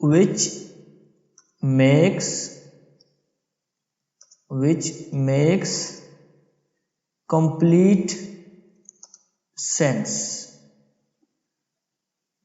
which makes complete sense.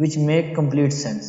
which make complete sense.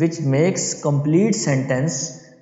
which makes complete sentence،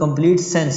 complete sense،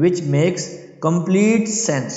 which makes complete sense.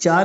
4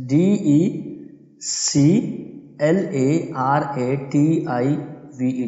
DECLARATIVE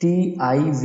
ASSERTIVE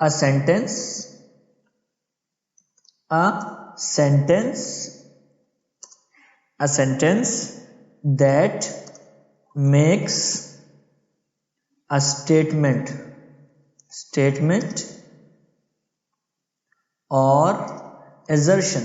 a sentence that makes a statement or assertion.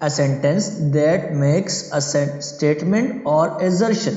a sentence that makes a statement or assertion،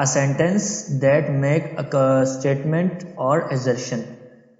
a sentence that make a statement or assertion،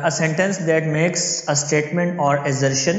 a sentence that makes a statement or assertion،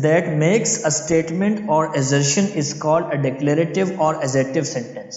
that makes a statement or assertion is called a declarative or assertive sentence.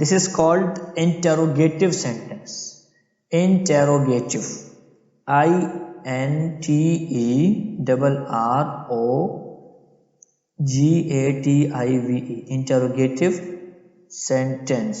this is called interrogative sentence. Interrogative، INTERROGATIVE، interrogative sentence.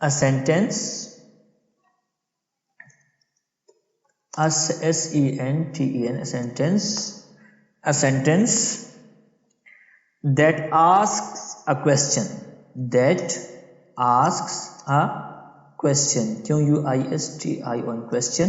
A sentence, S-E-N-T-E-N, a sentence that asks a question, Q-U-I-S-T-I-O-N, question,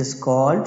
is called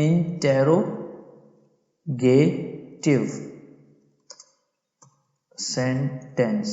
interrogative sentence,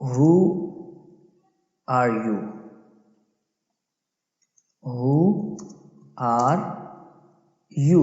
Who are you? Who are you?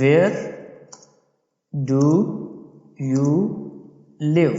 Where do you live?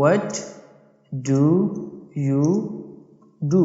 What do you do?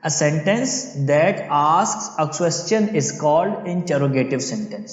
A sentence that asks a question is called interrogative sentence,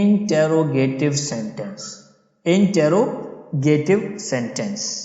interrogative sentence. interrogative sentence,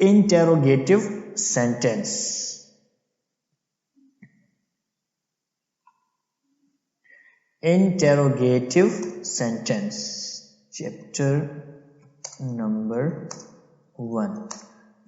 interrogative sentence. Interrogative sentence, chapter number 1,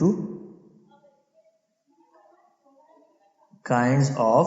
to kinds of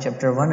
chapter 1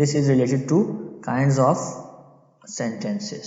this is related to kinds of sentences.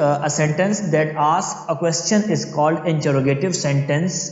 a sentence that asks a question is called interrogative sentence,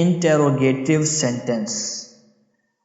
interrogative sentence.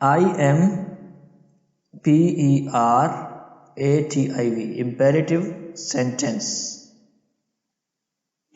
IMPERATIV, imperative sentence.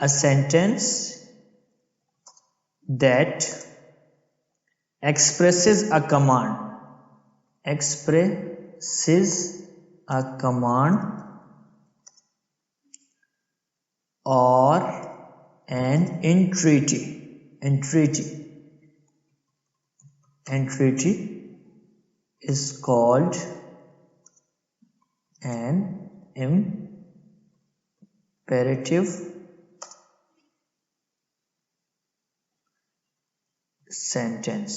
A sentence that expresses a command, or an entreaty is called an imperative sentence.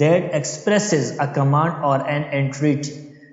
that expresses a command or an entreaty،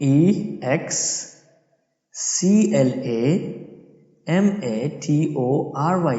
EXCLAMATORY،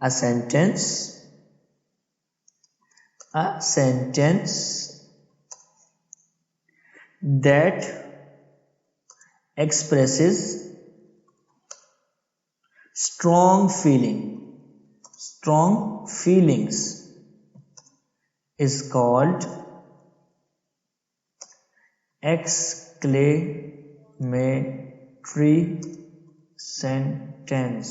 a sentence that expresses strong feelings is called exclamatory sentence،